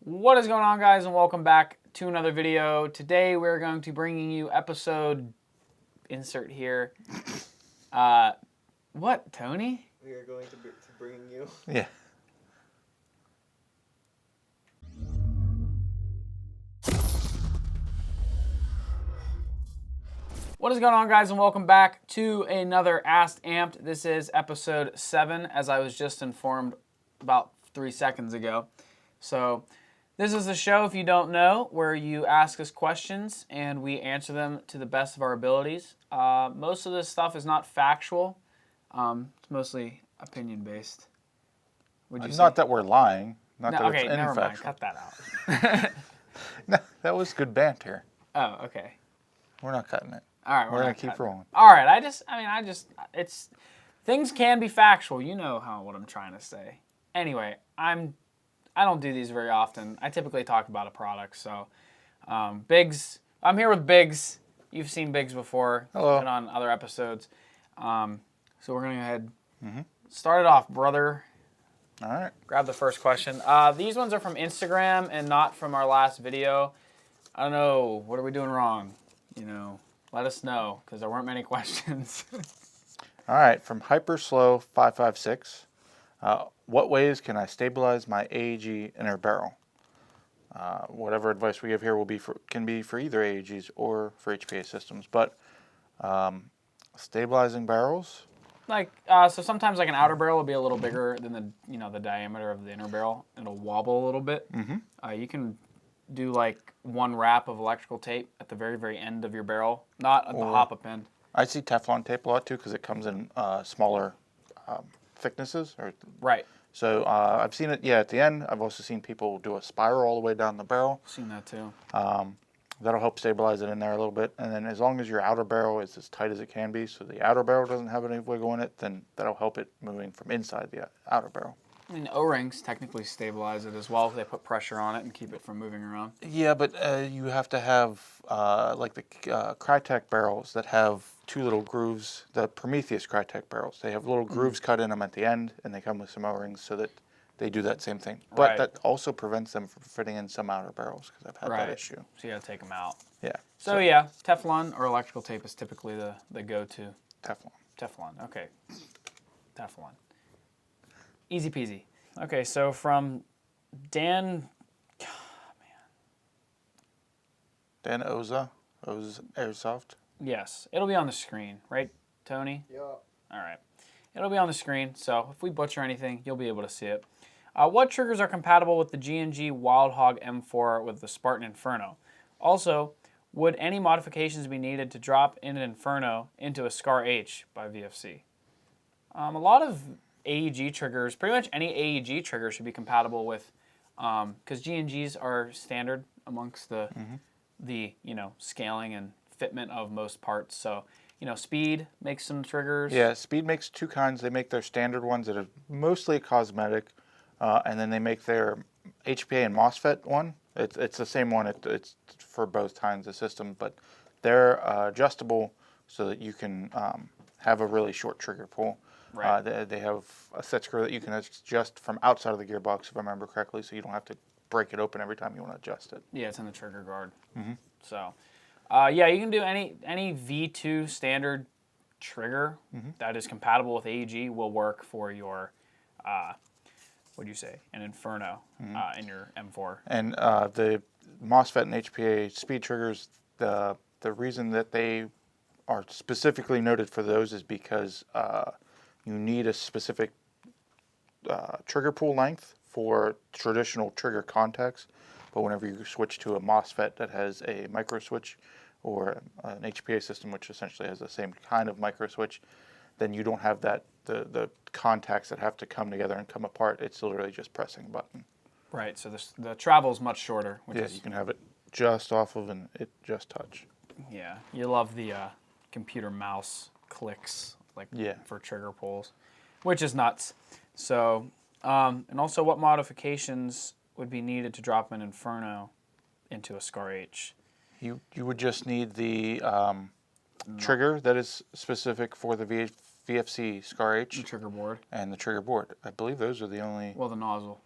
What is going on, guys, and welcome back to another video. Today we're going to bringing you episode insert here. What, Tony? We are going to bring you. Yeah. What is going on, guys, and welcome back to another Asked Amped. This is episode 7, as I was just informed about 3 seconds ago. So this is the show, if you don't know, where you ask us questions and we answer them to the best of our abilities. Most of this stuff is not factual. It's mostly opinion-based. Would you say? Not that we're lying. Not No, that okay, it's never mind. infactual. Cut that out. No, that was good banter. Oh, okay. We're not cutting it. All right, We're going to keep rolling. All right, it's, things can be factual. You know what I'm trying to say. Anyway, I don't do these very often. I typically talk about a product. So, Biggs, I'm here with Biggs. You've seen Biggs before. Hello. Been on other episodes. So we're gonna go ahead, start it off, brother. All right. Grab the first question. These ones are from Instagram and not from our last video. I don't know. What are we doing wrong? Let us know, because there weren't many questions. All right. From HyperSlow556. What ways can I stabilize my AEG inner barrel? Whatever advice we give here can be for either AEGs or for HPA systems. But stabilizing barrels. So sometimes like an outer barrel will be a little bigger than the diameter of the inner barrel. It'll wobble a little bit. You can do like one wrap of electrical tape at the very, very end of your barrel, not at the hop-up end. I see Teflon tape a lot too because it comes in smaller thicknesses. Right. So I've seen it, at the end. I've also seen people do a spiral all the way down the barrel. Seen that too. That'll help stabilize it in there a little bit. And then as long as your outer barrel is as tight as it can be, so the outer barrel doesn't have any wiggle in it, then that'll help it moving from inside the outer barrel. I mean, O-rings technically stabilize it as well if they put pressure on it and keep it from moving around. Yeah, but you have to have, like the Crytek barrels that have two little grooves, the Prometheus Crytek barrels. They have little grooves cut in them at the end, and they come with some O-rings so that they do that same thing. But that also prevents them from fitting in some outer barrels, because I've had that issue. So you gotta take them out. Yeah. So yeah, Teflon or electrical tape is typically the go-to. Teflon. Teflon, okay. Teflon. Easy peasy. Okay, so from Dan, Dan Oza Airsoft. Yes, it'll be on the screen, right, Tony? Yeah. All right. It'll be on the screen, so if we butcher anything, you'll be able to see it. What triggers are compatible with the G&G Wild Hog M4 with the Spartan Inferno? Also, would any modifications be needed to drop in an Inferno into a Scar H by VFC? A lot of AEG triggers, pretty much any AEG trigger should be compatible with, because G&Gs are standard amongst the scaling and fitment of most parts. So, Speed makes some triggers. Yeah, Speed makes two kinds. They make their standard ones that are mostly cosmetic, and then they make their HPA and MOSFET one. It's the same one. It's for both kinds of systems, but they're adjustable so that you can have a really short trigger pull. Right. They have a set screw that you can adjust from outside of the gearbox, if I remember correctly, so you don't have to break it open every time you want to adjust it. Yeah, it's in the trigger guard. So, yeah, you can do any V2 standard trigger that is compatible with AEG will work for your, what'd you say, an Inferno in your M4. And the MOSFET and HPA speed triggers, the reason that they are specifically noted for those is because you need a specific trigger pull length for traditional trigger contacts. But whenever you switch to a MOSFET that has a micro switch or an HPA system, which essentially has the same kind of micro switch, then you don't have the contacts that have to come together and come apart. It's literally just pressing a button. Right, so the travel is much shorter. You can have it just off of and it just touch. Yeah, you love the computer mouse clicks for trigger pulls, which is nuts. So, and also what modifications would be needed to drop an Inferno into a Scar H? You would just need the trigger that is specific for the VFC Scar H. The trigger board. And the trigger board. I believe those are the only... Well, the nozzle.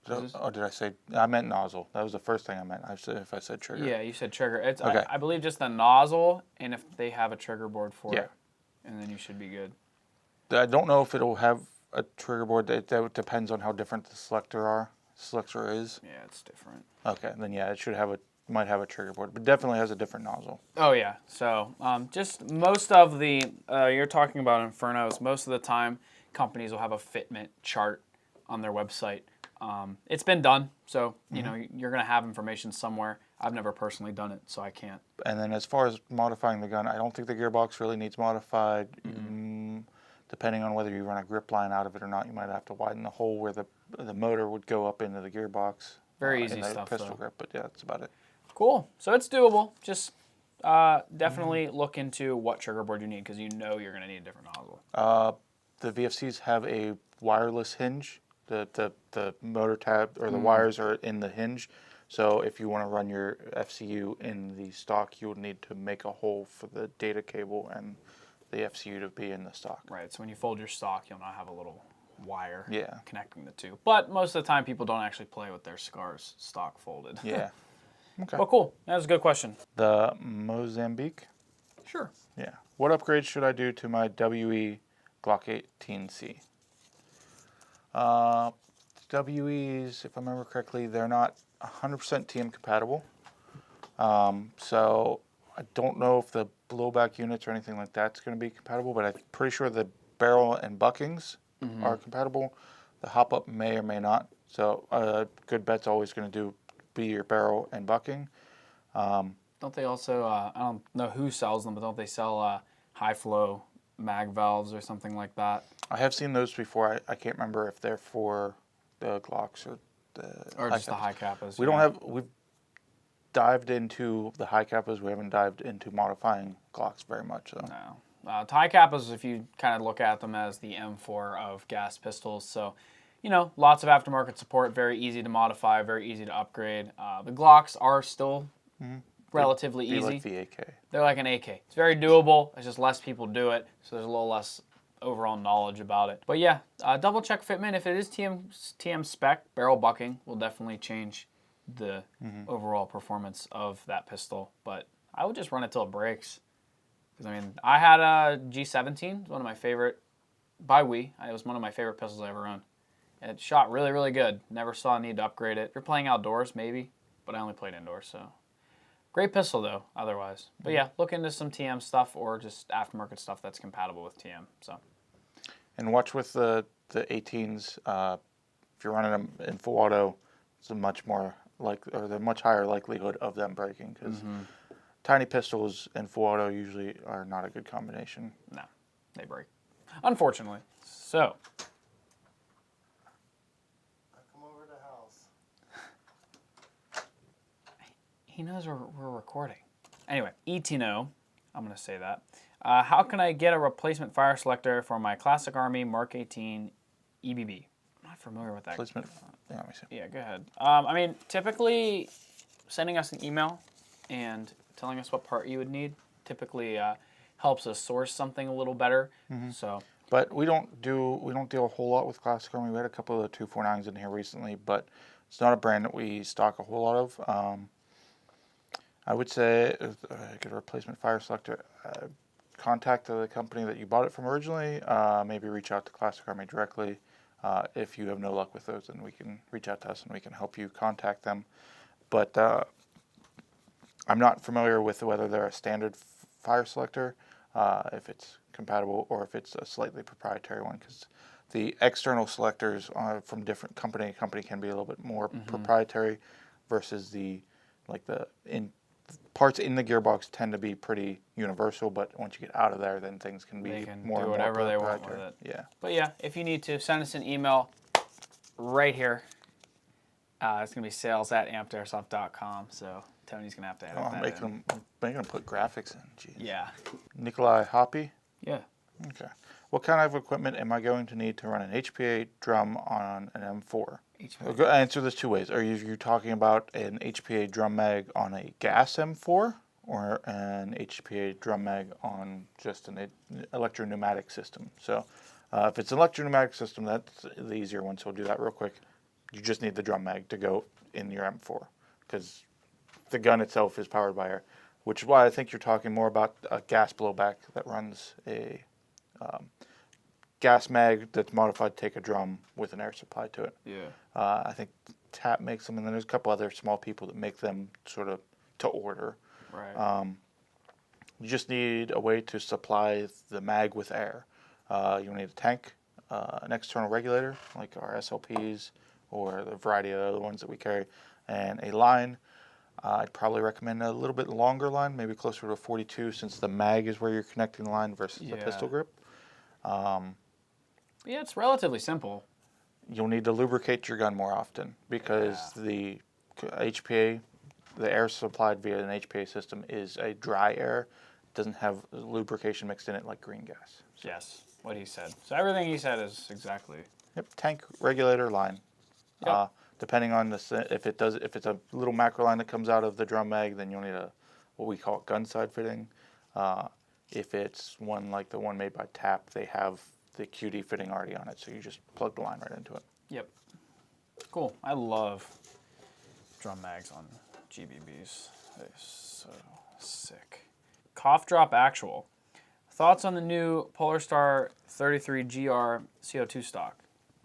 So, oh, did I say? I meant nozzle. That was the first thing I meant. If I said trigger. Yeah, you said trigger. It's Okay. I believe just the nozzle, and if they have a trigger board for Yeah. it, and then you should be good. I don't know if it'll have a trigger board. That depends on how different the selector is. Yeah, it's different. Okay, then yeah, it might have a trigger board, but definitely has a different nozzle. Oh yeah. So just most of the you're talking about Infernos. Most of the time, companies will have a fitment chart on their website. It's been done, so you know you're gonna have information somewhere. I've never personally done it, so I can't. And then as far as modifying the gun, I don't think the gearbox really needs modified. Depending on whether you run a grip line out of it or not, you might have to widen the hole where the motor would go up into the gearbox. Very easy in the stuff, pistol though. grip, but yeah, that's about it. Cool. So it's doable. Just definitely look into what trigger board you need because you know you're gonna need a different nozzle. The VFCs have a wireless hinge. The motor tab or the wires are in the hinge. So if you want to run your FCU in the stock, you would need to make a hole for the data cable and the FCU to be in the stock. Right. So when you fold your stock, you'll not have a little wire Yeah. connecting the two. But most of the time, people don't actually play with their scars stock folded. Yeah. Okay. Well, cool. That was a good question. The Mozambique. Sure. Yeah. What upgrades should I do to my WE Glock 18C? WEs, if I remember correctly, they're not 100% TM compatible. So I don't know if the blowback units or anything like that's going to be compatible, but I'm pretty sure the barrel and buckings are compatible. The hop-up may or may not. So a good bet's always going to be your barrel and bucking. Don't they also, I don't know who sells them, but don't they sell high-flow mag valves or something like that? I have seen those before. I can't remember if they're for the Glocks or Just the high kappas. We've dived into the high kappas. We haven't dived into modifying Glocks very much, though. No. High kappas, if you kind of look at them as the M4 of gas pistols. So, you know, lots of aftermarket support, very easy to modify, very easy to upgrade. The Glocks are still relatively easy. Like the AK. They're like an AK. It's very doable. It's just less people do it, so there's a little less overall knowledge about it. But yeah, double check fitment. If it is TM spec, barrel bucking will definitely change the overall performance of that pistol. But I would just run it till it breaks. Because I mean, I had a G17, one of my favorite, it was one of my favorite pistols I ever owned. And it shot really, really good. Never saw a need to upgrade it. If you're playing outdoors, maybe, but I only played indoors, so. Great pistol though, otherwise. But yeah, look into some TM stuff or just aftermarket stuff that's compatible with TM. So. And watch with the 18s. If you're running them in full auto, it's a much higher likelihood of them breaking because tiny pistols and full auto usually are not a good combination. No, they break, unfortunately. So. Come over to the house. He knows we're recording. Anyway, Etino, I'm going to say that. How can I get a replacement fire selector for my Classic Army Mark 18 EBB? I'm not familiar with that. Replacement. Yeah, let me see. Yeah, go ahead. I mean, typically sending us an email and telling us what part you would need typically helps us source something a little better. So. But we don't deal a whole lot with Classic Army. We had a couple of the 249s in here recently, but it's not a brand that we stock a whole lot of. I would say get a replacement fire selector. Contact the company that you bought it from originally. Maybe reach out to Classic Army directly. If you have no luck with those, then we can reach out to us and we can help you contact them. But I'm not familiar with whether they're a standard fire selector, if it's compatible, or if it's a slightly proprietary one. Because the external selectors from different company to company can be a little bit more proprietary, versus the parts in the gearbox tend to be pretty universal, but once you get out of there, then things can be They can more do and whatever more they want proprietary. with it. Yeah. But yeah, if you need to, send us an email right here. It's going to be sales@ampedairsoft.com, so Tony's going to have to edit I'm that making them put graphics in. Jeez. Yeah. Nikolai Hoppy. Yeah. Okay. What kind of equipment am I going to need to run an HPA drum on an M4? HPA. I'll answer this two ways. Are you talking about an HPA drum mag on a gas M4 or an HPA drum mag on just an electro-pneumatic system? So if it's an electro-pneumatic system, that's the easier one, so we'll do that real quick. You just need the drum mag to go in your M4 because the gun itself is powered by air, which is why I think you're talking more about a gas blowback that runs a gas mag that's modified to take a drum with an air supply to it. Yeah. I think TAP makes them, and then there's a couple other small people that make them sort of to order. Right. You just need a way to supply the mag with air. You'll need a tank, an external regulator, like our SLPs or the variety of other ones that we carry, and a line. I'd probably recommend a little bit longer line, maybe closer to a 42, since the mag is where you're connecting the line versus the pistol grip. Yeah, it's relatively simple. You'll need to lubricate your gun more often because the HPA, the air supplied via an HPA system, is a dry air. It doesn't have lubrication mixed in it like green gas. So. Yes, what he said. So everything he said is exactly. Yep, tank, regulator, line. Yep. Depending on if it's a little macro line that comes out of the drum mag, then you'll need what we call gun side fitting. If it's one like the one made by TAP, they have the QD fitting already on it, so you just plug the line right into it. Yep. Cool. I love drum mags on GBBs. They're so sick. Cough drop actual. Thoughts on the new PolarStar 33GR CO2 stock?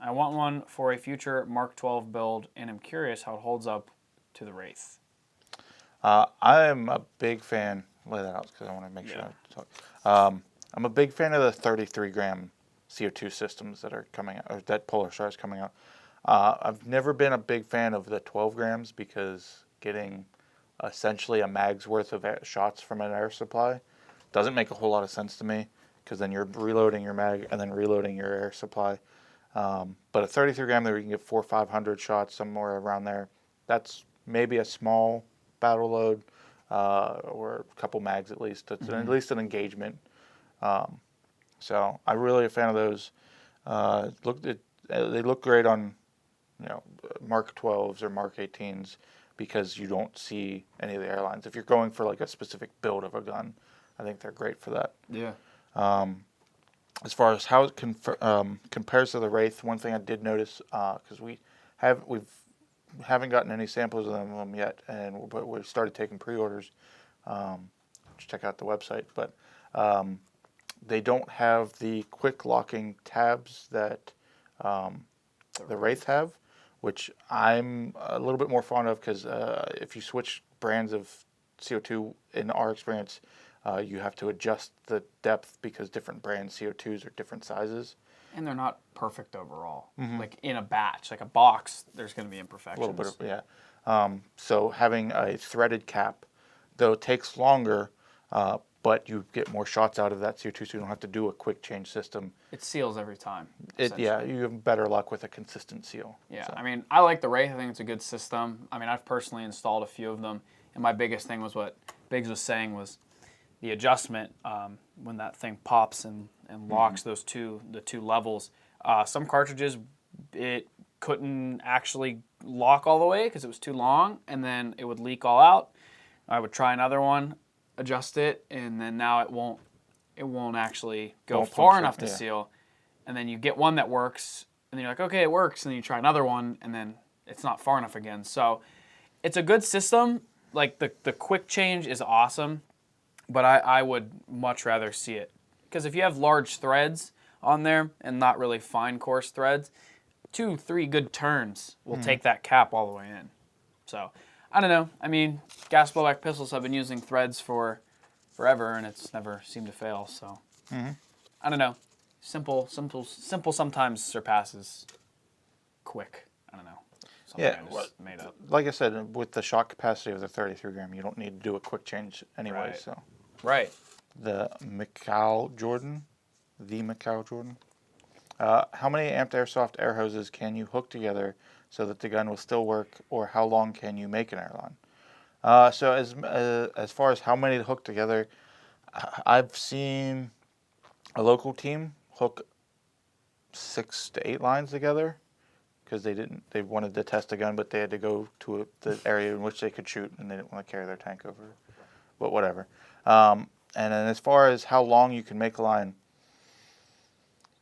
I want one for a future Mark 12 build, and I'm curious how it holds up to the Wraith. I'm a big fan. Lay that out because I want to make sure I talk. I'm a big fan of the 33 gram CO2 systems that are coming out, or that PolarStar is coming out. I've never been a big fan of the 12 grams because getting essentially a mag's worth of shots from an air supply doesn't make a whole lot of sense to me because then you're reloading your mag and then reloading your air supply. But a 33 gram that we can get 400 or 500 shots somewhere around there, that's maybe a small battle load or a couple mags at least. It's at least an engagement. So I'm really a fan of those. They look great on Mark 12s or Mark 18s because you don't see any of the airlines. If you're going for like a specific build of a gun, I think they're great for that. Yeah. As far as how it compares to the Wraith, one thing I did notice because we haven't gotten any samples of them yet, but we've started taking pre-orders. Check out the website, but they don't have the quick locking tabs that the Wraith have, which I'm a little bit more fond of because if you switch brands of CO2, in our experience, you have to adjust the depth because different brand CO2s are different sizes. And they're not perfect overall. Like in a batch, like a box, there's going to be imperfections. A little bit of, so having a threaded cap, though it takes longer, but you get more shots out of that CO2, so you don't have to do a quick change system. It seals every time. You have better luck with a consistent seal. Yeah, so. I mean, I like the Wraith. I think it's a good system. I mean, I've personally installed a few of them, and my biggest thing was what Biggs was saying was the adjustment when that thing pops and locks the two levels. Some cartridges, it couldn't actually lock all the way because it was too long, and then it would leak all out. I would try another one, adjust it, and then now it won't actually go far enough to seal. And then you get one that works, and then you're like, okay, it works, and then you try another one, and then it's not far enough again. So it's a good system. Like the quick change is awesome, but I would much rather see it. Because if you have large threads on there and not really fine coarse threads, 2-3 good turns will take that cap all the way in. So I don't know. I mean, gas blowback pistols have been using threads for forever, and it's never seemed to fail. So I don't know. Simple sometimes surpasses quick. I don't know. Something I just made up. Like I said, with the shot capacity of the 33 gram, you don't need to do a quick change anyway. Right. So Right. the Macau Jordan. How many amped airsoft air hoses can you hook together so that the gun will still work, or how long can you make an Airline? So as far as how many to hook together, I've seen a local team hook 6 to 8 lines together because they wanted to test a gun, but they had to go to the area in which they could shoot, and they didn't want to carry their tank over. But whatever. And then as far as how long you can make a line,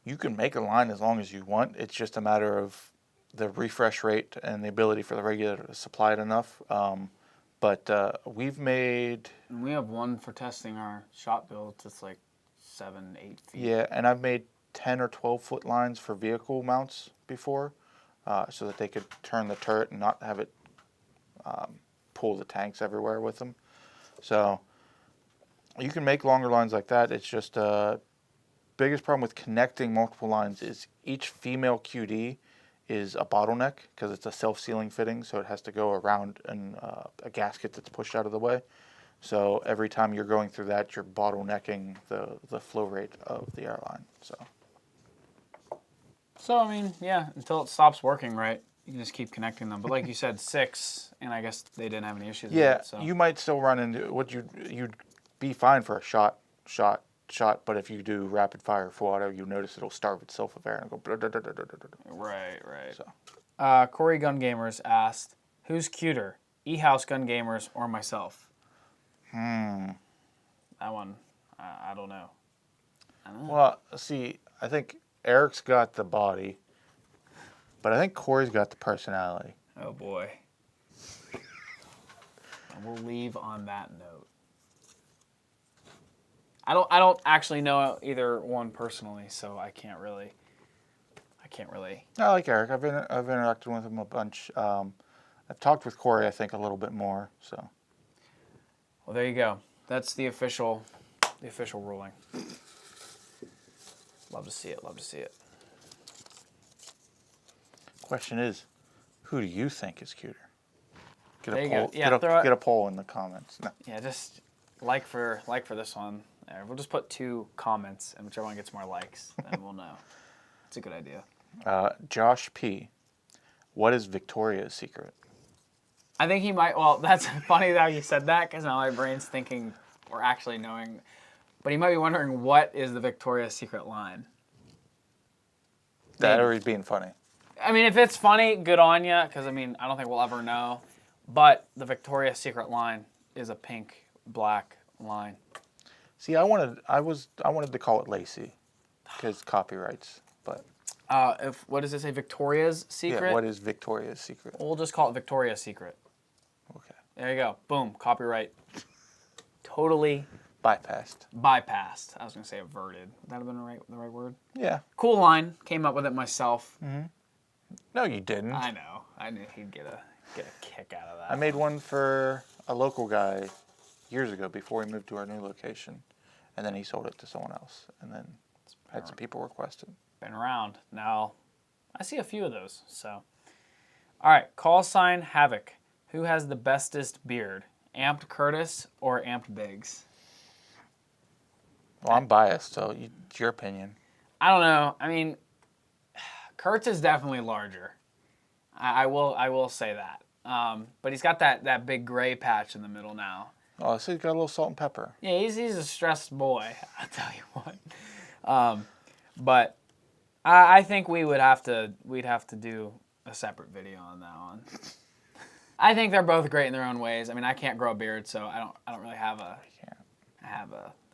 you can make a line as long as you want. It's just a matter of the refresh rate and the ability for the regulator to supply it enough. But we've made... And we have one for testing our shot builds. It's like 7-8 feet. Yeah, and I've made 10 or 12 foot lines for vehicle mounts before, so that they could turn the turret and not have it pull the tanks everywhere with them. So you can make longer lines like that. It's just biggest problem with connecting multiple lines is each female QD is a bottleneck because it's a self-sealing fitting, so it has to go around a gasket that's pushed out of the way. So every time you're going through that, you're bottlenecking the flow rate of the airline. So, I mean, yeah, until it stops working right, you can just keep connecting them. But like you said, 6, and I guess they didn't have any issues with it. So. You might still run into what you'd be fine for a shot, but if you do rapid fire full auto, you notice it'll starve itself of air and go. Blah, blah, blah, blah, blah, blah. Right. So. Corey Gun Gamers asked, "Who's cuter, E-House Gun Gamers or myself?" That one, I don't know. Well, see, I think Eric's got the body, but I think Corey's got the personality. Oh boy. And we'll leave on that note. I don't actually know either one personally, so I can't really. I like Eric. I've interacted with him a bunch. I've talked with Corey, I think, a little bit more. So. Well, there you go. That's the official ruling. Love to see it. Question is, who do you think is cuter? Get There a you poll. go. Yeah, get a poll in the comments. No. Yeah, just like for this one. There, we'll just put 2 comments, and whichever one gets more likes, then we'll know. It's a good idea. Josh P. What is Victoria's secret? I think he might. Well, that's funny how you said that, because now my brain's thinking or actually knowing. But he might be wondering, what is the Victoria's Secret line? That or he's being funny. I mean, if it's funny, good on you, because I mean, I don't think we'll ever know. But the Victoria's Secret line is a pink, black line. See, I wanted to call it Lacey, because copyrights. But What does it say? Victoria's Secret? yeah, what is Victoria's Secret? We'll just call it Victoria's Secret. Okay. There you go. Boom. Copyright. Totally Bypassed. bypassed. I was going to say averted. Would that have been the right word? Yeah. Cool line. Came up with it myself. No, you didn't. I know. I knew he'd get a kick out of that. I made one for a local guy years ago before he moved to our new location, and then he sold it to someone else, and then had some people request it. Been around. Now, I see a few of those. So, all right. Call sign Havoc. Who has the bestest beard? Amped Curtis or Amped Biggs? Well, I'm biased, so it's your opinion. I don't know. I mean, Kurtz is definitely larger. I will say that. But he's got that big gray patch in the middle now. Oh, so he's got a little salt and pepper. Yeah, he's a stressed boy. I'll tell you what. But I think we'd have to do a separate video on that one. I think they're both great in their own ways. I mean, I can't grow a beard, so I don't really have a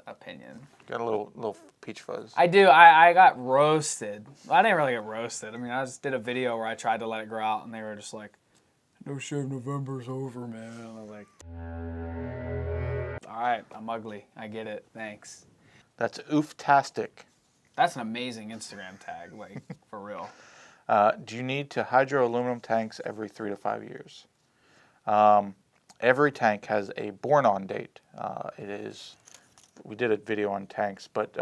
opinion. Got a little peach fuzz. I do. I got roasted. Well, I didn't really get roasted. I mean, I just did a video where I tried to let it grow out, and they were just like, "No shave November's over, man." And I was like, "All right, I'm ugly. I get it. Thanks." That's ooftastic. That's an amazing Instagram tag, like for real. Do you need to hydro aluminum tanks every 3 to 5 years? Every tank has a born-on date. We did a video on tanks, but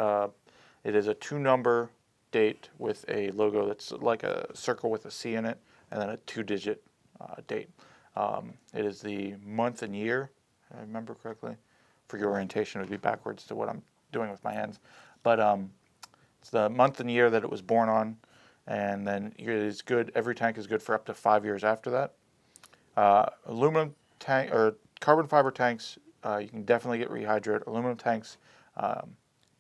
it is a 2-number date with a logo that's like a circle with a C in it, and then a 2-digit date. It is the month and year, if I remember correctly. For your orientation, it would be backwards to what I'm doing with my hands. But it's the month and year that it was born on, and then it is good. Every tank is good for up to 5 years after that. Aluminum tank or carbon fiber tanks, you can definitely get rehydrated. Aluminum tanks,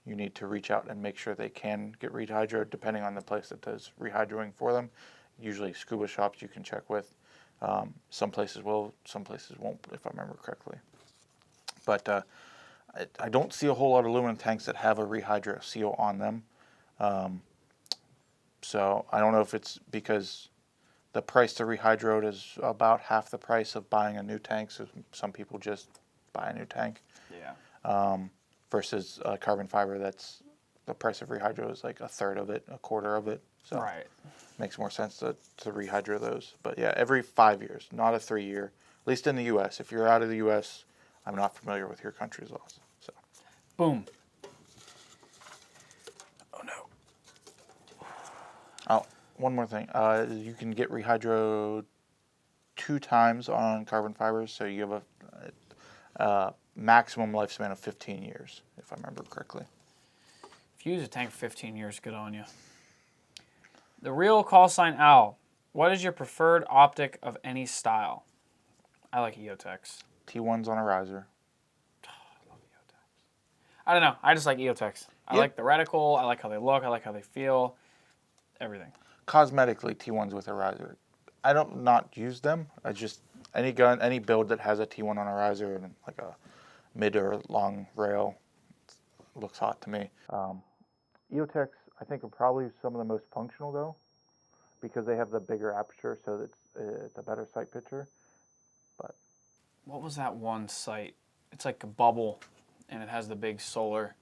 you need to reach out and make sure they can get rehydrated depending on the place that does rehydroing for them. Usually scuba shops you can check with. Some places will, some places won't, if I remember correctly. But I don't see a whole lot of aluminum tanks that have a rehydro seal on them. So I don't know if it's because the price to rehydro it is about half the price of buying a new tank. So some people just buy a new tank. Yeah. Versus carbon fiber, that's the price of rehydro is like a third of it, a quarter of it. So Right. makes more sense to rehydro those. But yeah, every 5 years, not a 3 year. At least in the U.S. If you're out of the U.S., I'm not familiar with your country's laws. So. Boom. Oh no. Oh, one more thing. You can get rehydro 2 times on carbon fibers, so you have a maximum lifespan of 15 years, if I remember correctly. If you use a tank for 15 years, good on you. The real call sign owl. What is your preferred optic of any style? I like EOTechs. T1s on a riser. I don't know. I just like EOTechs. I Yep. like the reticle. I like how they look. I like how they feel. Everything. Cosmetically, T1s with a riser. I don't not use them. I just any gun, any build that has a T1 on a riser and like a mid or long rail looks hot to me. EOTechs, I think, are probably some of the most functional though, because they have the bigger aperture, so it's a better sight picture. But What was that one sight? It's like a bubble, and it has the big solar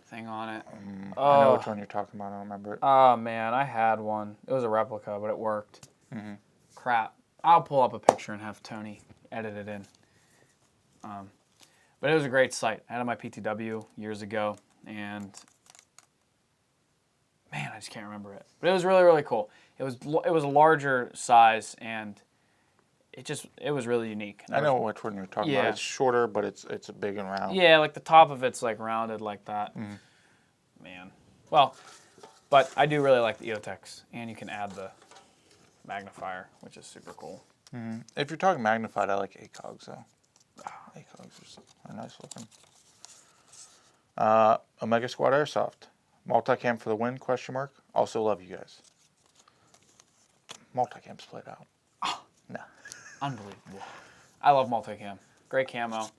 thing on it. I know which one you're talking about. I don't remember it. Oh man, I had one. It was a replica, but it worked. Mm-hmm. Crap. I'll pull up a picture and have Tony edit it in. But it was a great sight. I had it on my PTW years ago, and man, I just can't remember it. But it was really, really cool. It was a larger size, and it was really unique. I know which one you're talking Yeah. about. It's shorter, but it's big and round. Yeah, like the top of it's like rounded like that. Man. Well, but I do really like the EOTechs, and you can add the magnifier, which is super cool. If you're talking magnified, I like ACOGs though. ACOGs are nice looking. Omega Squad Airsoft. Multicam for the win, question mark. Also love you guys. Multicam split out. No. Unbelievable. I love Multicam. Great camo.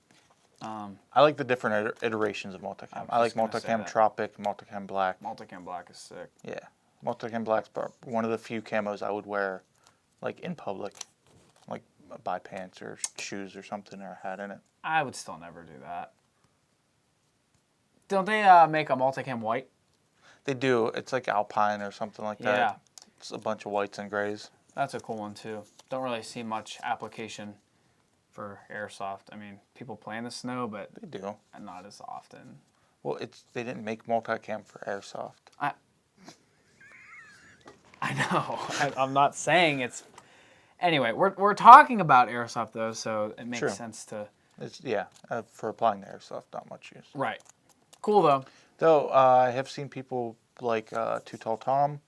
I like the different iterations of Multicam. I like just gonna say Multicam that. Tropic, Multicam Black. Multicam Black is sick. Yeah. Multicam Black's one of the few camos I would wear like in public. Like buy pants or shoes or something or a hat in it. I would still never do that. Don't they make a Multicam white? They do. It's like Alpine or something like that. Yeah. It's a bunch of whites and grays. That's a cool one too. Don't really see much application for Airsoft. I mean, people play in the snow, but They do. not as often. Well, they didn't make Multicam for Airsoft. I know. I'm not saying it's... Anyway, we're talking about Airsoft though, so it makes True. sense to... It's for applying to Airsoft, not much use. Right. Cool though. Though I have seen people like Too Tall Tom,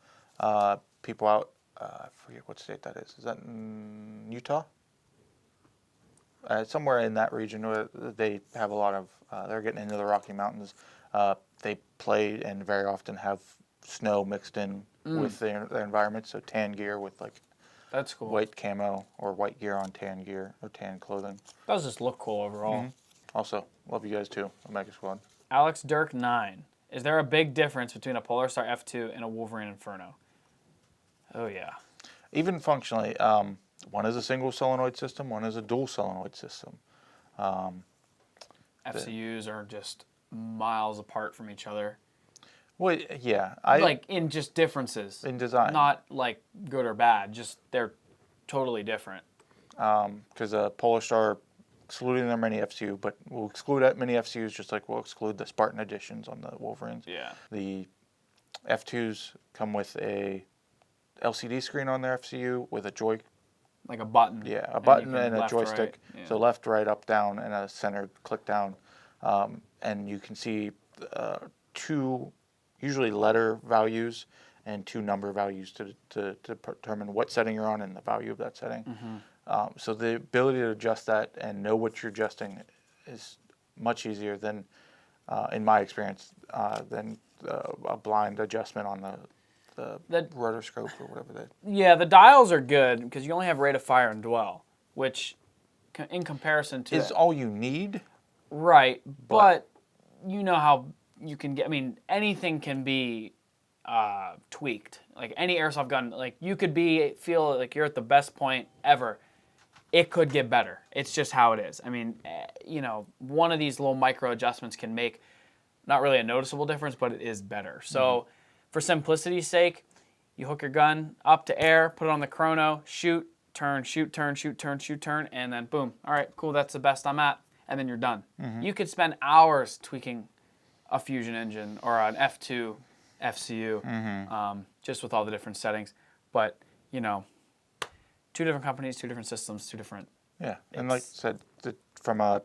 people out. I forget what state that is. Is that in Utah? Somewhere in that region where they have a lot of. They're getting into the Rocky Mountains. They play and very often have snow mixed in with their environment. So tan gear with like That's cool. white camo or white gear on tan gear or tan clothing. Does just look cool overall. Also, love you guys too, Omega Squad. Alex Dirk 9. Is there a big difference between a PolarStar F2 and a Wolverine Inferno? Oh yeah. Even functionally, one is a single solenoid system, one is a dual solenoid system. FCUs are just miles apart from each other. Well, yeah, Like in just differences. in design. Not like good or bad, just they're totally different. Because PolarStar, excluding their mini FCU, but we'll exclude that mini FCUs just like we'll exclude the Spartan editions on the Wolverines. Yeah. The F2s come with a LCD screen on their FCU with a Like a button. a And button you can and a left, joystick. right. Yeah. So left, right, up, down, and a center click down. And you can see 2 usually letter values and 2 number values to determine what setting you're on and the value of that setting. So the ability to adjust that and know what you're adjusting is much easier than, in my experience, than a blind adjustment on the rotoscope or whatever that. Yeah, the dials are good because you only have rate of fire and dwell, which in comparison to... Is all you need. Right, but you know how you can get... I mean, anything can be tweaked. Like any airsoft gun, like you could feel like you're at the best point ever. It could get better. It's just how it is. I mean, you know, one of these little micro adjustments can make not really a noticeable difference, but it is better. So for simplicity's sake, you hook your gun up to air, put it on the chrono, shoot, turn, shoot, turn, shoot, turn, shoot, turn, and then boom. All right, cool, that's the best I'm at, and then you're done. You could spend hours tweaking a fusion engine or an F2 FCU just with all the different settings. But, you know, two different companies, two different systems, two different... Yeah, and like I said, from a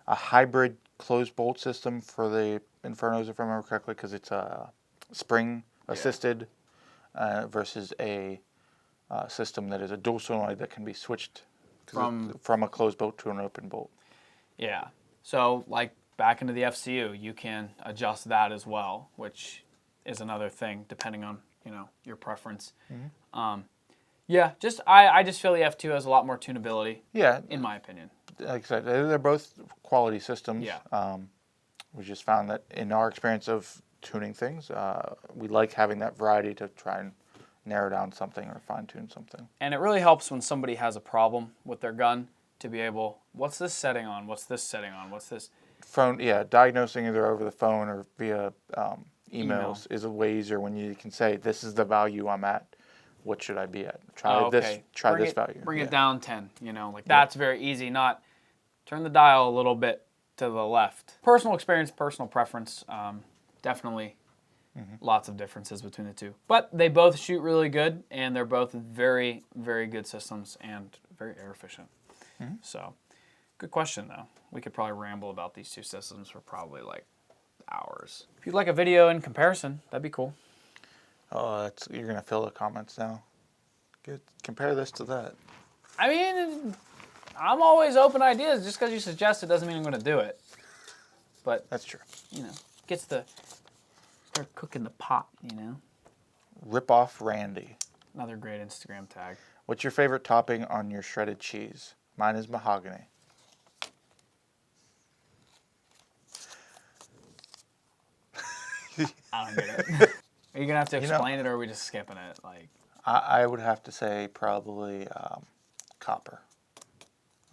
hybrid closed bolt system for the Infernos, if I remember correctly, because it's a spring assisted versus a system that is a dual solenoid that can be switched from a closed bolt to an open bolt. Yeah. So like back into the FCU, you can adjust that as well, which is another thing depending on, you know, your preference. Yeah, I just feel the F2 has a lot more tunability. Yeah, in my opinion. Like I said, they're both quality systems. Yeah. We just found that in our experience of tuning things, we like having that variety to try and narrow down something or fine tune something. And it really helps when somebody has a problem with their gun to be able, what's this setting on? What's this setting on? What's this? Phone, yeah, diagnosing either over the phone or via emails is a way easier when you can say, this is the value I'm at. What should I be at? Try this value. Bring it down 10, you know, like that's very easy. Not turn the dial a little bit to the left. Personal experience, personal preference, definitely lots of differences between the two. But they both shoot really good, and they're both very, very good systems and very air efficient. So, good question though. We could probably ramble about these two systems for probably like hours. If you'd like a video in comparison, that'd be cool. Oh, you're going to fill the comments now. Good. Compare this to that. I mean, I'm always open to ideas. Just because you suggest it doesn't mean I'm going to do it. But that's true. You know, start cooking the pot, you know. Rip off Randy. Another great Instagram tag. What's your favorite topping on your shredded cheese? Mine is mahogany. I don't get it. Are you gonna have to explain it, or are we just skipping it? Like, I would have to say probably copper.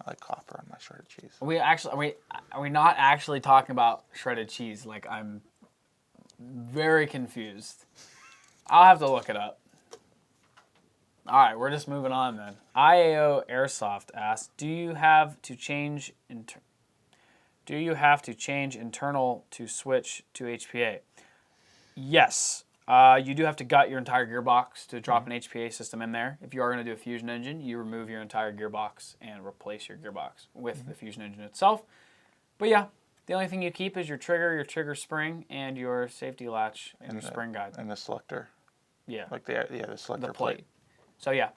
I like copper on my shredded cheese. Are we not actually talking about shredded cheese? Like, I'm very confused. I'll have to look it up. All right, we're just moving on then. IAO Airsoft asks, do you have to change internal to switch to HPA? Yes. You do have to gut your entire gearbox to drop an HPA system in there. If you are going to do a fusion engine, you remove your entire gearbox and replace your gearbox with the fusion engine itself. But yeah, the only thing you keep is your trigger spring, and your safety latch and your spring guide. And the selector. Yeah. Like the selector plate. So yeah,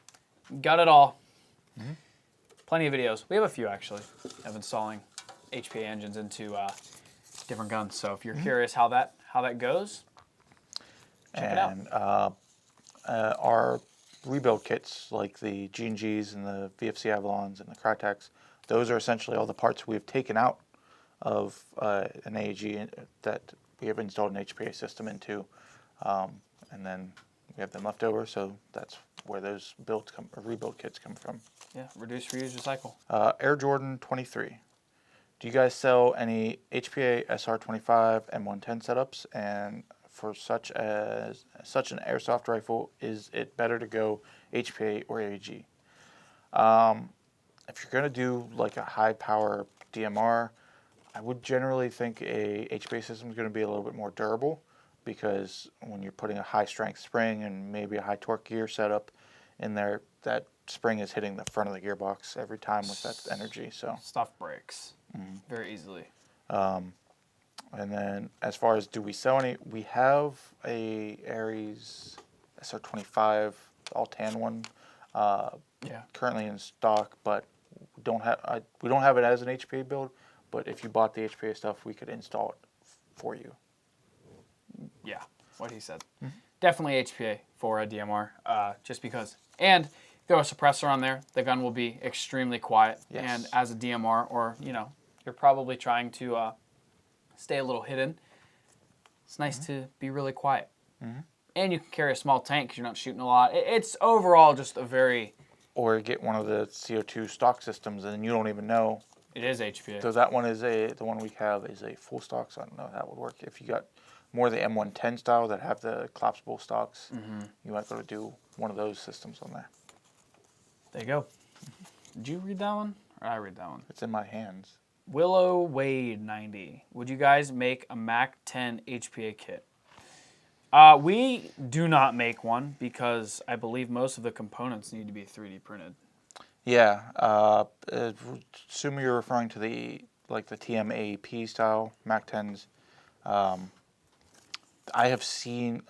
got it all. Plenty of videos. We have a few actually of installing HPA engines into different guns. So if you're curious how that goes, check it out. Our rebuild kits, like the G&Gs and the VFC Avalons and the Crytex, those are essentially all the parts we've taken out of an AEG that we have installed an HPA system into, and then we have them left over. So that's where those rebuild kits come from. Yeah, reduce, reuse, recycle. Air Jordan 23. Do you guys sell any HPA SR25 M110 setups? And for such an airsoft rifle, is it better to go HPA or AEG? If you're going to do like a high power DMR, I would generally think a HPA system is going to be a little bit more durable, because when you're putting a high strength spring and maybe a high torque gear setup in there, that spring is hitting the front of the gearbox every time with that energy. So stuff breaks very easily. And then as far as do we sell any, we have a Ares SR25 all tan one currently in stock, but we don't have it as an HPA build. But if you bought the HPA stuff, we could install it for you. Yeah, what he said. Definitely HPA for a DMR, just because. And throw a suppressor on there, the gun will be extremely quiet. Yes. And as a DMR, or you're probably trying to stay a little hidden, it's nice to be really quiet. And you can carry a small tank because you're not shooting a lot. It's overall just a very... Or get one of the CO2 stock systems and you don't even know. It is HPA. So that one is the one we have is a full stock, so I don't know how that would work. If you got more of the M110 style that have the collapsible stocks, you might go to do one of those systems on there. There you go. Did you read that one? Or I read that one? It's in my hands. Willow Wade 90. Would you guys make a Mac 10 HPA kit? We do not make one because I believe most of the components need to be 3D printed. Yeah, assume you're referring to the TMAP style Mac 10s. I have seen,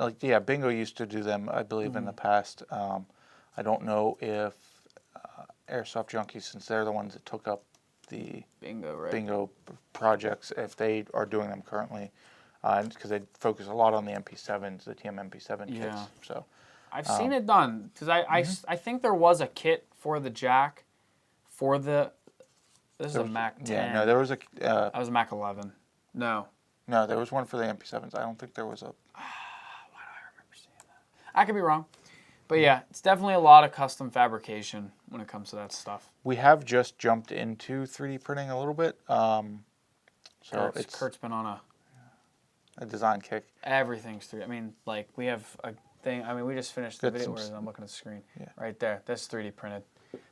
Bingo used to do them, I believe, in the past. I don't know if Airsoft Junkies, since they're the ones that took up the Bingo projects, if they are doing them currently, because they focus a lot on the MP7s, the TM MP7 kits. So I've seen it done because I think there was a kit for the jack for the. This is a Mac 10. Yeah, no, there was a. That was a Mac 11. No, there was one for the MP7s. I don't think there was a. Why do I remember seeing that? I could be wrong. But yeah, it's definitely a lot of custom fabrication when it comes to that stuff. We have just jumped into 3D printing a little bit. So Kurt's been on a design kick. Everything's 3D. I mean, like, we have a thing. I mean, we just finished the video where I'm looking at the screen. Yeah. Right there. That's 3D printed.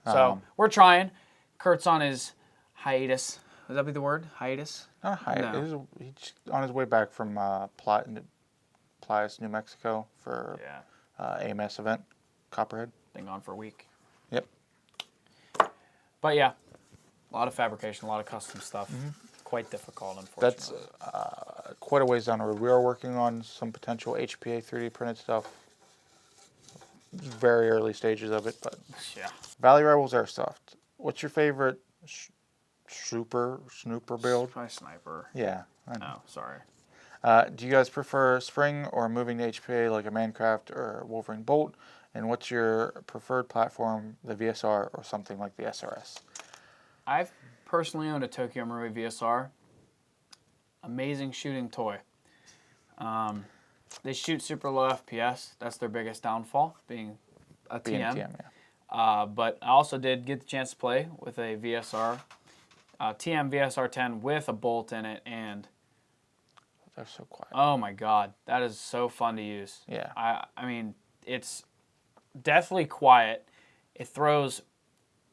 So we're trying. Kurt's on his hiatus. Would that be the word? Hiatus? Not hiatus. No. He's on his way back from Playas, New Mexico for AMS event, Copperhead. Been gone for a week. Yep. But yeah, a lot of fabrication, a lot of custom stuff. Quite difficult, unfortunately. That's quite a ways down the road. We are working on some potential HPA 3D printed stuff. Very early stages of it, but yeah. Valley Rebels Airsoft. What's your favorite snooper build? My sniper. Yeah. I know. Oh, sorry. Do you guys prefer spring or moving to HPA like a Mancraft or Wolverine Bolt? And what's your preferred platform, the VSR or something like the SRS? I've personally owned a Tokyo Marui VSR. Amazing shooting toy. They shoot super low FPS. That's their biggest downfall, being a TM. yeah. But I also did get the chance to play with a VSR, TM VSR 10 with a bolt in it, and they're so quiet. Oh my God, that is so fun to use. Yeah. I mean, it's definitely quiet. It throws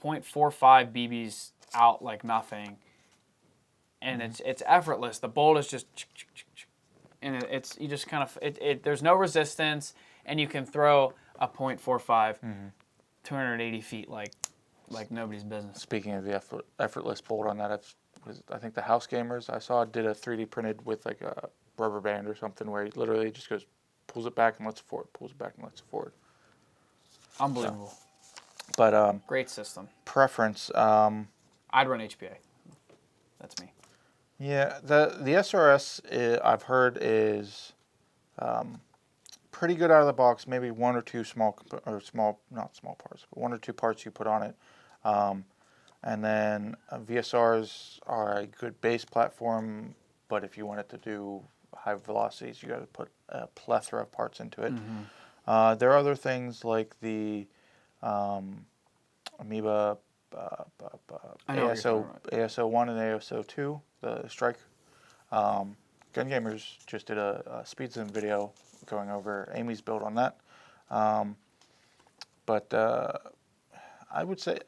0.45 BBs out like nothing, and it's effortless. The bolt is just, and it's you just kind of there's no resistance, and you can throw a 0.45 280 feet like nobody's business. Speaking of the effortless bolt on that, I think the House Gamers I saw did a 3D printed with like a rubber band or something where he literally just goes, pulls it back and lets it forward, pulls it back and lets it forward. Unbelievable. So, but great system. Preference. I'd run HPA. That's me. Yeah, the SRS I've heard is pretty good out of the box. Maybe one or two not small parts, but one or two parts you put on it. And then VSRs are a good base platform, but if you want it to do high velocities, you got to put a plethora of parts into it. There are other things like the Amoeba ASO1 and ASO2, the Strike. Gun Gamers just did a Speed Sim video going over Amy's build on that. But I would say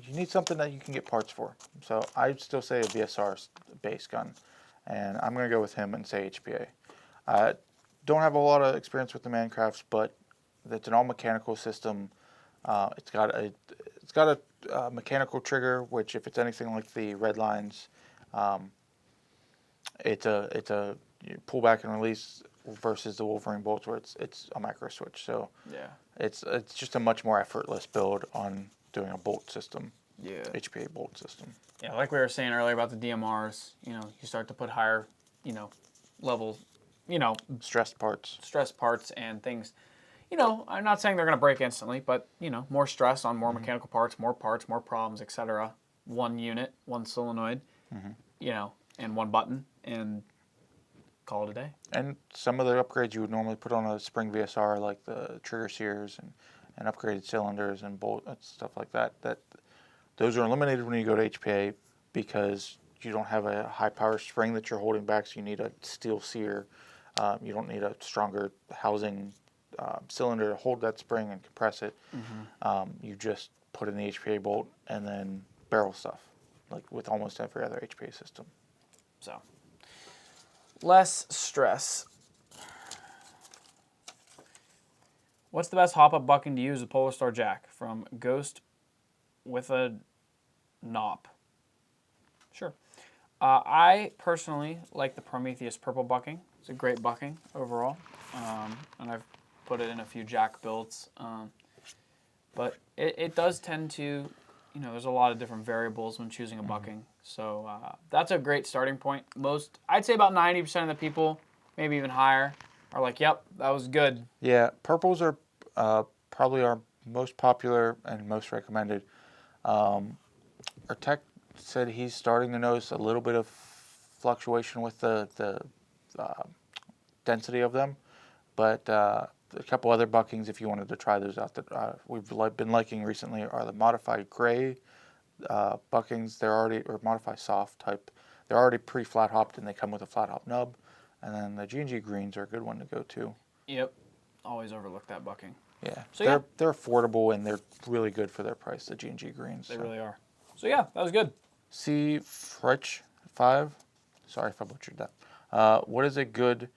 you need something that you can get parts for. So I'd still say a VSR base gun. And I'm going to go with him and say HPA. Don't have a lot of experience with the Mancrafts, but it's an all-mechanical system. It's got a mechanical trigger, which if it's anything like the Red Lines, it's a pull back and release versus the Wolverine bolts where it's a micro switch. So yeah, it's just a much more effortless build on doing a bolt system. Yeah, HPA bolt system. Yeah, like we were saying earlier about the DMRs, you start to put higher, level, stressed parts and things. I'm not saying they're going to break instantly, but, more stress on more mechanical parts, more problems, etc. One unit, one solenoid, and one button, and call it a day. And some of the upgrades you would normally put on a spring VSR, like the trigger sears and upgraded cylinders and bolt and stuff like that, those are eliminated when you go to HPA because you don't have a high power spring that you're holding back, so you need a steel sear. You don't need a stronger housing cylinder to hold that spring and compress it. You just put in the HPA bolt and then barrel stuff, like with almost every other HPA system. So, less stress. What's the best hop-up bucking to use with PolarStar jack? From Ghost with a knob. Sure. I personally like the Prometheus purple bucking. It's a great bucking overall, and I've put it in a few jack builds. But it does tend to, there's a lot of different variables when choosing a bucking. So that's a great starting point. I'd say about 90% of the people, maybe even higher, are like, yep, that was good. Yeah, purples are probably our most popular and most recommended. Our tech said he's starting to notice a little bit of fluctuation with the density of them, but a couple other buckings, if you wanted to try those out, that we've been liking recently are the modified gray buckings. Or modified soft type. They're already pre-flat hopped and they come with a flat hop nub, and then the G&G greens are a good one to go to. Yep, always overlook that bucking. Yeah, So they're affordable and they're really good for their price. The G&G greens. They really are. So yeah, that was good. C. Fritch 5. Sorry if I butchered that. What is a good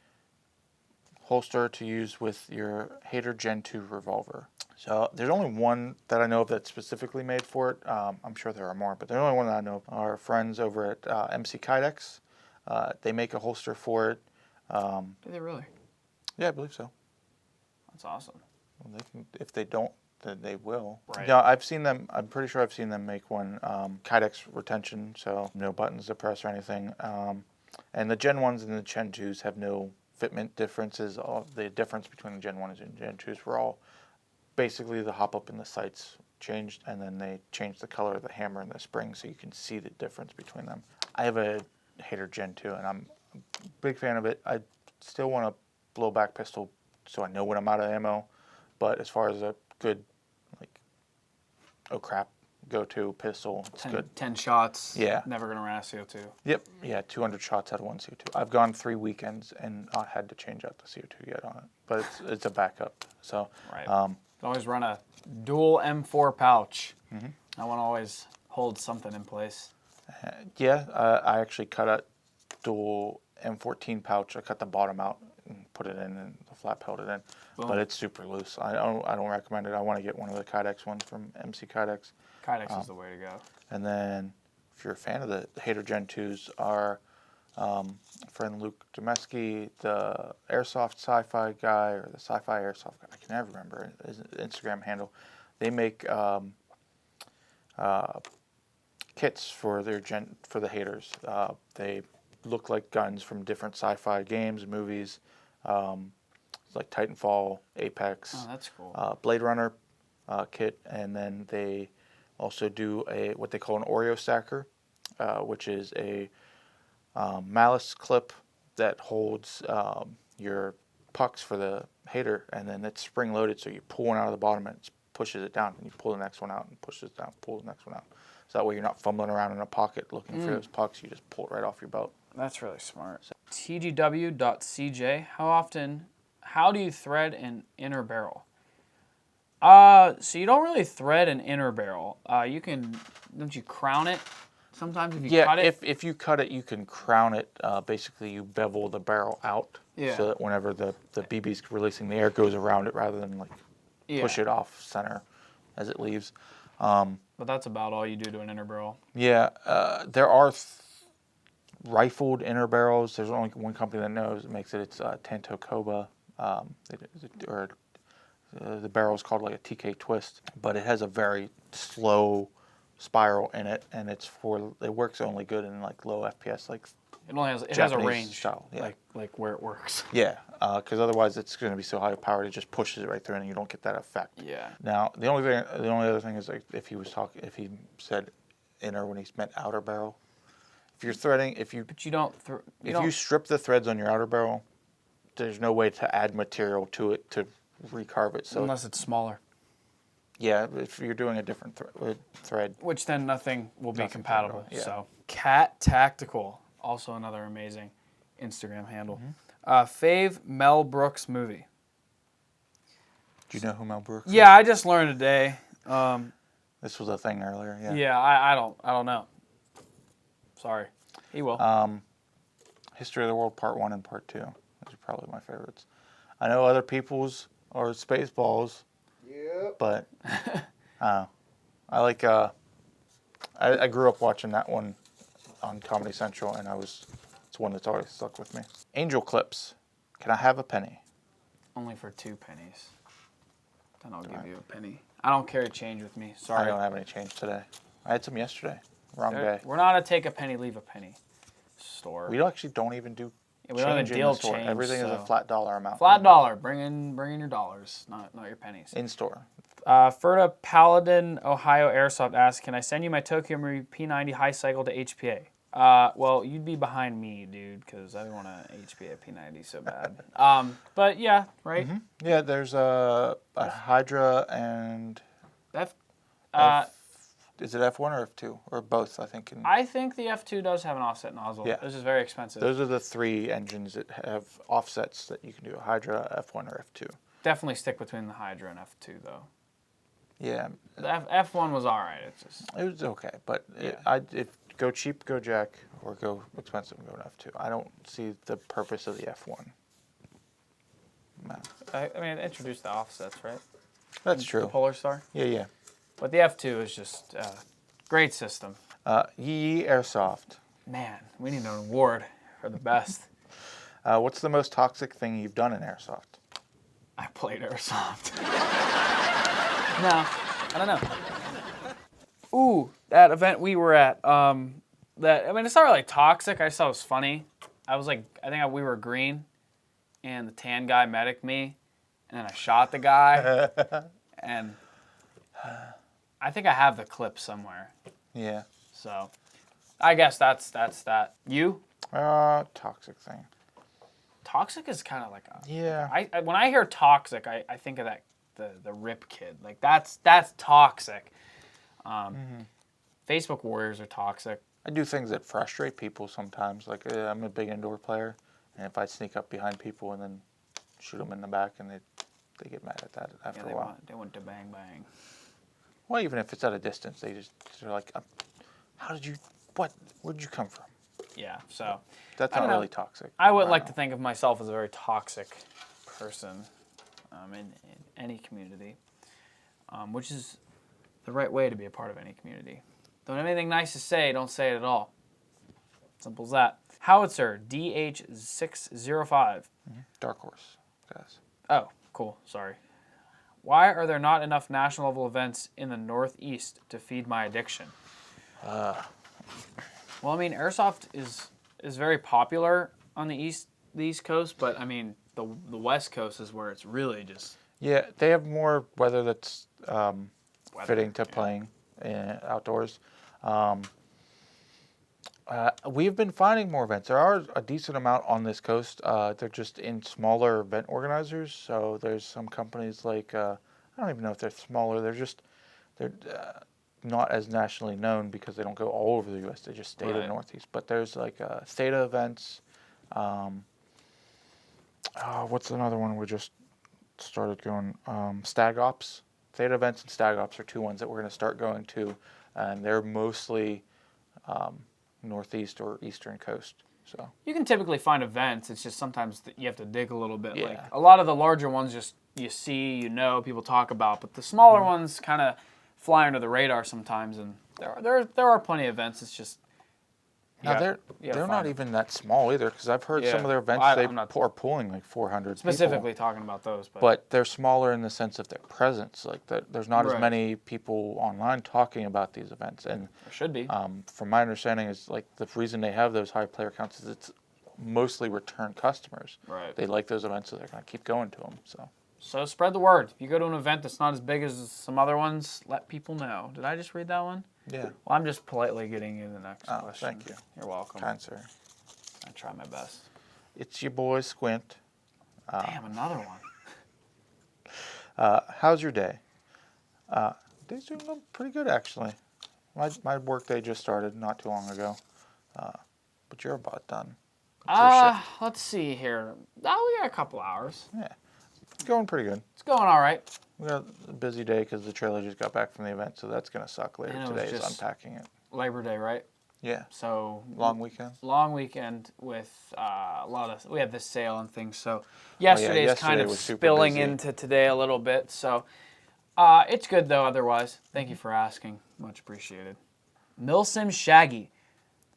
holster to use with your Hater Gen 2 revolver? So there's only one that I know of that's specifically made for it. I'm sure there are more, but the only one that I know of are our friends over at MC Kydex. They make a holster for it. Do they really? Yeah, I believe so. That's awesome. Well, if they don't, then they will. Right. Yeah, I've seen them. I'm pretty sure I've seen them make one. Kydex retention, so no buttons to press or anything. And the Gen 1s and the Gen 2s have no fitment differences. The difference between the Gen 1s and Gen 2s were all basically the hop up in the sights changed, and then they changed the color of the hammer and the spring so you can see the difference between them. I have a Hater Gen 2, and I'm a big fan of it. I still want a blowback pistol so I know when I'm out of ammo, but as far as a good, oh crap, go-to pistol, it's good. 10 shots. Yeah. Never going to run out of CO2. Yep. Yeah, 200 shots out of one CO2. I've gone 3 weekends and not had to change out the CO2 yet on it, but it's a backup. So, right. Always run a dual M4 pouch. I want to always hold something in place. Yeah, I actually cut a dual M14 pouch. I cut the bottom out and put it in, and the flap held it in. Boom. But it's super loose. I don't recommend it. I want to get one of the Kydex ones from MC Kydex. Kydex is the way to go. And then, if you're a fan of the Hater Gen 2s, our friend Luke Domesky, the Airsoft sci-fi guy, or the sci-fi Airsoft guy, I can never remember his Instagram handle. They make kits for the haters. They look like guns from different sci-fi games, movies, like Titanfall, Apex. Oh, that's cool. Blade Runner kit, and then they also do what they call an Oreo stacker, which is a malice clip that holds your pucks for the hater, and then it's spring loaded, so you pull one out of the bottom and it pushes it down, and you pull the next one out and pushes it down, pull the next one out. So that way you're not fumbling around in a pocket looking for those pucks. You just pull it right off your belt. That's really smart. TGW.CJ, how do you thread an inner barrel? So you don't really thread an inner barrel. Don't you crown it? Sometimes if you cut it? If you cut it, you can crown it. Basically, you bevel the barrel out so that whenever the BB's releasing the air, it goes around it rather than push it off center as it leaves. But that's about all you do to an inner barrel. Yeah, there are rifled inner barrels. There's only one company that makes it. It's Tanto Koba. The barrel is called like a TK Twist, but it has a very slow spiral in it, and it works only good in low FPS, It has a range style, yeah. like where it works. Yeah, because otherwise it's going to be so high powered it just pushes it right through and you don't get that effect. Yeah. Now the only other thing is if he said inner when he meant outer barrel. If you're threading, if you But you don't. if you strip the threads on your outer barrel, there's no way to add material to it to recarve it. So unless it's smaller. yeah, if you're doing a different thread. Which then nothing will be Nothing compatible. compatible, yeah. So Cat Tactical, also another amazing Instagram handle. Fave Mel Brooks movie. Do you know who Mel Brooks is? Yeah, I just learned today. This was a thing earlier. Yeah. Yeah, I don't know. Sorry. He will. History of the World Part 1 and Part 2. Those are probably my favorites. I know other people's are Spaceballs, Yep. but I like. I grew up watching that one on Comedy Central, and it's one that's always stuck with me. Angel clips. Can I have a penny? Only for 2 pennies. Then I'll give you a penny. I don't carry change with me. Sorry. I don't have any change today. I had some yesterday. Wrong day. We're not a take a penny, leave a penny store. We actually don't even do we don't even change in deal the store. change. Everything is a so- flat dollar amount. Flat dollar. Bring in your dollars, not your pennies. In store. Ferda Paladin, Ohio Airsoft asks, can I send you my Tokyo Marine P90 high cycle to HPA? Well, you'd be behind me, dude, because I don't want to HPA P90 so bad. But yeah, right? Yeah, there's a Hydra and is it F1 or F2 or both? I think. I think the F2 does have an offset nozzle. Yeah. This is very expensive. Those are the 3 engines that have offsets that you can do: Hydra, F1, or F2. Definitely stick between the Hydra and F2 though. Yeah, The F1 was all right. It's just it was okay, but Yeah. if go cheap, go Jack, or go expensive, go to F2. I don't see the purpose of the F1. No. I mean, it introduced the offsets, right? That's The true. PolarStar. Yeah. But the F2 is just great system. Yee Airsoft. Man, we need an award for the best. What's the most toxic thing you've done in Airsoft? I played Airsoft. No, I don't know. Ooh, that event we were at. It's not really toxic. I just thought it was funny. I think we were green, and the tan guy medic me, and then I shot the guy, and I think I have the clip somewhere. Yeah. So, I guess that's that. You? Toxic thing. Toxic is kind of like a. Yeah. When I hear toxic, I think of that the Rip Kid. Like that's toxic. Facebook warriors are toxic. I do things that frustrate people sometimes. Like I'm a big indoor player, and if I sneak up behind people and then shoot them in the back, and they get mad at that after a while. They want to bang bang. Well, even if it's at a distance, they're like, where'd you come from? Yeah, so That's I not don't know. really toxic. I wouldn't like to think of myself as a very toxic person in any community, which is the right way to be a part of any community. Don't have anything nice to say, don't say it at all. Simple as that. Howitzer DH605. Dark horse, guys. Oh, cool. Sorry. Why are there not enough national level events in the Northeast to feed my addiction? Well, I mean, Airsoft is very popular on the East Coast, but I mean, the West Coast is where it's really just... Yeah, they have more weather that's fitting to yeah. playing outdoors. We've been finding more events. There are a decent amount on this coast. They're just in smaller event organizers. So there's some companies like, I don't even know if they're smaller. They're not as nationally known because they don't go all over the U.S. They just stay to the Northeast. But there's like Theta events. What's another one we just started going? Stag Ops. Theta events and Stag Ops are 2 ones that we're going to start going to. And they're mostly Northeast or Eastern Coast. So You can typically find events. It's just sometimes you have to dig a little bit. Yeah. Like a lot of the larger ones just you see, people talk about, but the smaller ones kind of fly under the radar sometimes. And there are plenty of events. It's just they're not even that small either because I've heard some of their events are pulling like 400 specifically people. talking about those. But they're smaller in the sense of their presence. Like there's not as Right. many people online talking about these events. And There should be. from my understanding, is like the reason they have those high player counts is it's mostly return customers. Right. They like those events, so they're going to keep going to them. So spread the word. If you go to an event that's not as big as some other ones, let people know. Did I just read that one? Yeah. Well, I'm just politely getting you the next Oh, question. thank you. You're welcome. Kind sir. I try my best. It's your boy Squint. Damn, another one. How's your day? Day's doing pretty good, actually. My work day just started not too long ago. But you're about done. What's your shift? Let's see here. Oh, we got a couple hours. Yeah. It's going pretty good. It's going all right. We got a busy day because the trailer just got back from the event, so that's going to suck later And it was today is just- unpacking it. Labor Day, right? Yeah. So Long weekend? long weekend with a lot of, we had this sale and things. So yesterday's kind yesterday of was super spilling busy. into today a little bit. So it's good though. Otherwise, thank you for asking. Much appreciated. Milsim Shaggy,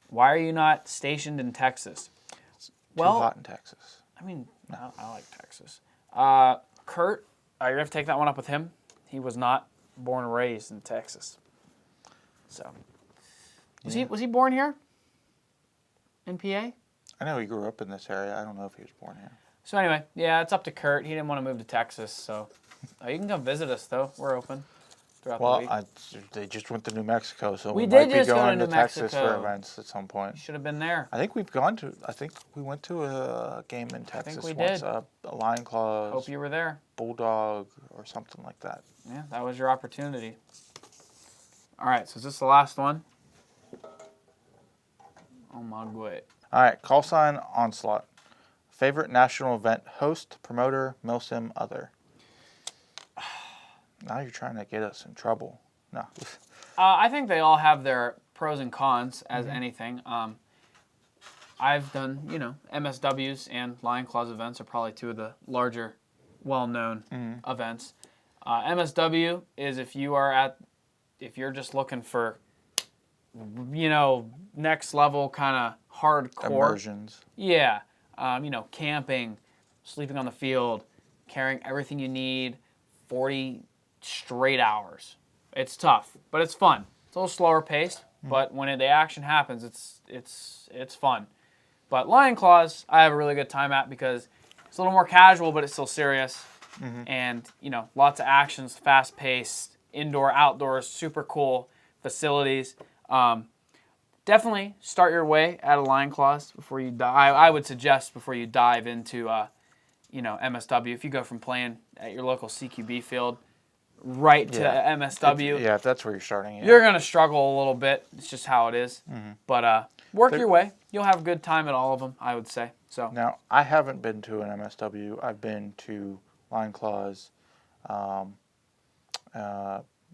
why are you not stationed in Texas? Too hot in Texas. I mean, I like Texas. Kurt, you're gonna have to take that one up with him. He was not born and raised in Texas. So, was he born here? In PA? I know he grew up in this area. I don't know if he was born here. So anyway, yeah, it's up to Kurt. He didn't want to move to Texas, so you can come visit us though. We're open throughout the week. They just went to New Mexico, so We we did might be just go to going New to Texas Mexico. for events at some point. You should have been there. I think we went to a game in Texas we once. did. A Lion Claws, Hope you were there. Bulldog, or something like that. Yeah, that was your opportunity. All right, so is this the last one? Oh my god. All right, call sign Onslaught. Favorite national event host, promoter, milsim, other. Now you're trying to get us in trouble. No. I think they all have their pros and cons, as anything. I've done, MSWs and Lion Claws events are probably two of the larger, well-known events. MSW is if you're just looking for, next level kind of hardcore. Immersions. Yeah. Camping, sleeping on the field, carrying everything you need, 40 straight hours. It's tough, but it's fun. It's a little slower paced, but when the action happens, it's fun. But Lion Claws, I have a really good time at because it's a little more casual, but it's still serious. And, lots of actions, fast paced, indoor, outdoors, super cool facilities. Definitely start your way at a Lion Claws before you dive. I would suggest before you dive into, MSW. If you go from playing at your local CQB field right to MSW, If that's where you're starting. Yeah. you're going to struggle a little bit. It's just how it is. But work your way. You'll have a good time at all of them, I would say. So Now, I haven't been to an MSW. I've been to Lion Claws,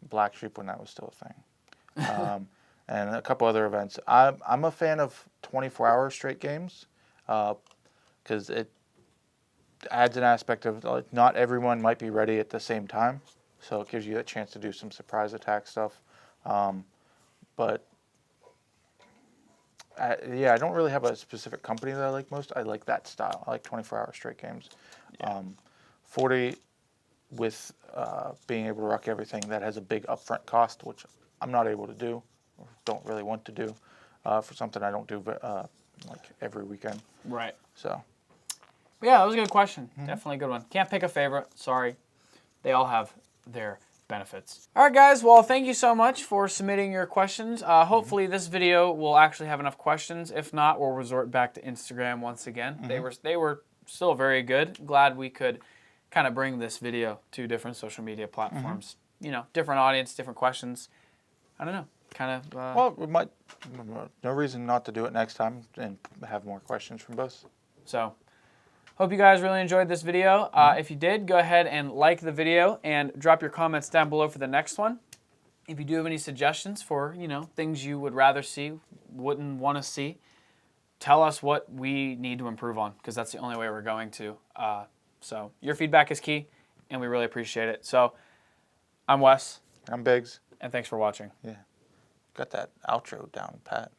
Black Sheep when that was still a thing. And a couple other events. I'm a fan of 24-hour straight games because it adds an aspect of not everyone might be ready at the same time, so it gives you a chance to do some surprise attack stuff. But I don't really have a specific company that I like most. I like that style. I like 24-hour straight games. 40 with being able to ruck everything that has a big upfront cost, which I'm not able to do. Don't really want to do for something I don't do like every weekend. right. So Yeah, that was a good question. Definitely a good one. Can't pick a favorite. Sorry. They all have their benefits. All right, guys. Well, thank you so much for submitting your questions. Hopefully this video will actually have enough questions. If not, we'll resort back to Instagram once again. They were still very good. Glad we could kind of bring this video to different social media platforms. Different audience, different questions. I don't know. Kind of. well, we might. No reason not to do it next time and have more questions from both. So, hope you guys really enjoyed this video. If you did, go ahead and like the video and drop your comments down below for the next one. If you do have any suggestions for, things you would rather see, wouldn't want to see, tell us what we need to improve on because that's the only way we're going to. So, your feedback is key and we really appreciate it. So, I'm Wes. I'm Biggs. And thanks for watching. Yeah. Got that outro down pat.